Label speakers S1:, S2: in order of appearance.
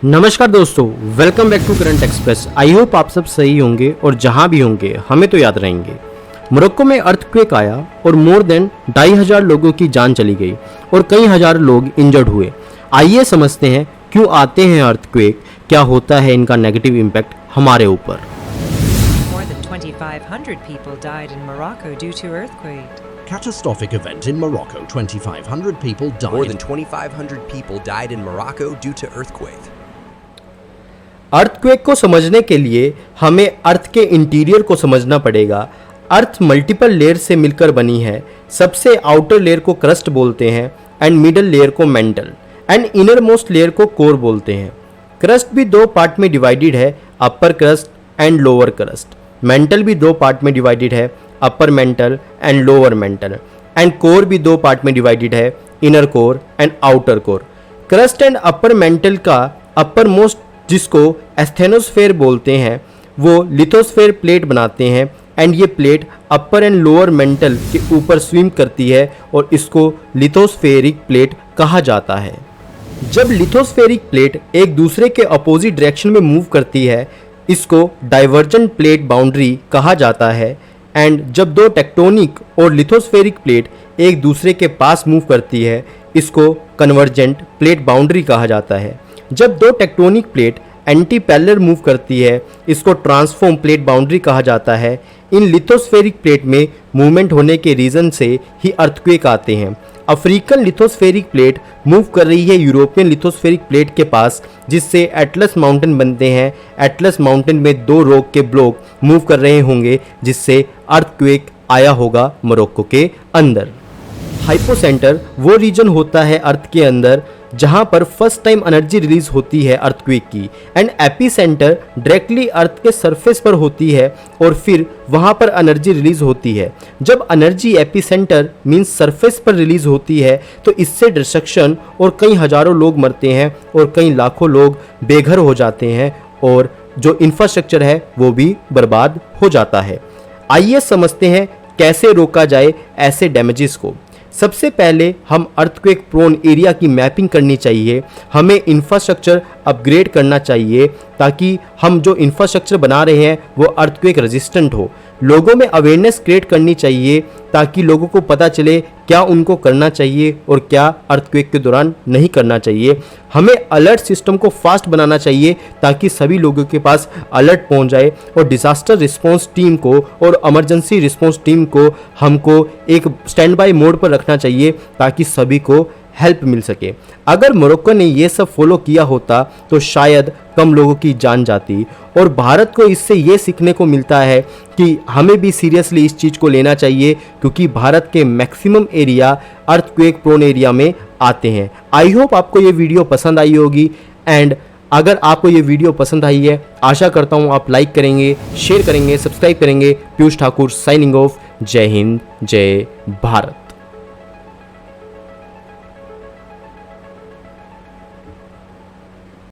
S1: नमस्कार दोस्तों, welcome back to Current Express. I hope आप सब सही होंगे और जहां भी होंगे हमें तो याद रहेंगे। मोरक्को में अर्थक्वेक आया और मोर देन 2,500 लोगों की जान चली गई और कई हजार लोग इंजर्ड हुए। आइए समझते हैं क्यों आते हैं अर्थक्वेक, क्या होता है इनका नेगेटिव इम्पैक्ट हमारे ऊपर।
S2: More than 2,500 people died in Morocco due to earthquake.
S3: Catastrophic event in Morocco. 2,500 people died.
S4: More than 2,500 people died in Morocco due to earthquake.
S1: Earthquake को समझने के लिए हमें अर्थ के इंटीरियर को समझना पड़ेगा। अर्थ मल्टीपल लेयर से मिलकर बनी है। सबसे आउटर लेयर को क्रस्ट बोलते हैं एंड मिडल लेयर को mantle and innermost layer को कोर बोलते हैं। क्रस्ट भी दो पार्ट में डिवाइडेड है, upper crust and lower crust. Mantle भी दो पार्ट में डिवाइडेड है, upper mantle and lower mantle. And core भी दो पार्ट में डिवाइडेड है, inner core and outer core. Crust and upper mantle का अपर मोस्ट, जिसको एस्थेनोस्फेयर बोलते हैं, वो लिथोस्फेयर प्लेट बनाते हैं एंड ये plate upper and lower mental के ऊपर स्विम करती है और इसको लिथोस्फेरिक प्लेट कहा जाता है। जब लिथोस्फेरिक प्लेट एक दूसरे के अपोजिट डायरेक्शन में मूव करती है, इसको डाइवर्जेंट प्लेट बाउंड्री कहा जाता है। एंड जब दो टेक्टोनिक और लिथोस्फेरिक प्लेट एक दूसरे के पास मूव करती है, इसको कन्वर्जेंट प्लेट बाउंड्री कहा जाता है। जब दो tectonic plate anti parallel move करती है, इसको ट्रांसफॉर्म प्लेट बाउंड्री कहा जाता है। इन लिथोस्फेरिक प्लेट में मूवमेंट होने के रीज़न से ही अर्थक्वेक आते हैं। अफ्रीकन लिथोस्फेरिक प्लेट मूव कर रही है यूरोपियन लिथोस्फेरिक प्लेट के पास, जिससे एटलस माउंटेन बनते हैं। एटलस माउंटेन में दो रॉक के ब्लॉक मूव कर रहे होंगे, जिससे अर्थक्वेक आया होगा मोरक्को के अंदर। हाइपोसेंटर वो रीजन होता है अर्थ के अंदर जहां पर फर्स्ट टाइम एनर्जी रिलीज होती है अर्थक्वेक की। एंड एपीसेंटर डायरेक्टली अर्थ के सरफेस पर होती है और फिर वहां पर एनर्जी रिलीज होती है। जब एनर्जी एपीसेंटर मींस सरफेस पर रिलीज होती है तो इससे डिस्ट्रक्शन और कई हजारों लोग मरते हैं और कई लाखों लोग बेघर हो जाते हैं और जो इंफ्रास्ट्रक्चर है वो भी बर्बाद हो जाता है। आइए समझते हैं कैसे रोका जाए ऐसे डैमेजेस को। सबसे पहले हम अर्थक्वेक प्रोन एरिया की मैपिंग करनी चाहिए। हमें इंफ्रास्ट्रक्चर अपग्रेड करना चाहिए ताकि हम जो इंफ्रास्ट्रक्चर बना रहे हैं वो अर्थक्वेक रेजिस्टेंट हो। लोगों में अवेयरनेस क्रिएट करनी चाहिए ताकि लोगों को पता चले क्या उनको करना चाहिए और क्या अर्थक्वेक के दौरान नहीं करना चाहिए। हमें अलर्ट सिस्टम को फास्ट बनाना चाहिए ताकि सभी लोगों के पास अलर्ट पहुंच जाए और डिज़ास्टर रिस्पांस टीम को और इमरजेंसी रिस्पांस टीम को हमको एक स्टैंड बाय मोड पर रखना चाहिए ताकि सभी को हेल्प मिल सके। अगर मोरक्को ने ये सब फॉलो किया होता तो शायद कम लोगों की जान जाती। और भारत को इससे ये सीखने को मिलता है कि हमें भी सीरियसली इस चीज़ को लेना चाहिए क्योंकि भारत के maximum area earthquake prone area में आते हैं। आई होप आपको ये वीडियो पसंद आई होगी। एंड अगर आपको ये वीडियो पसंद आई है, आशा करता हूँ आप लाइक करेंगे, शेयर करेंगे, सब्सक्राइब करेंगे। Piyush Thakur signing off. जय हिंद, जय भारत।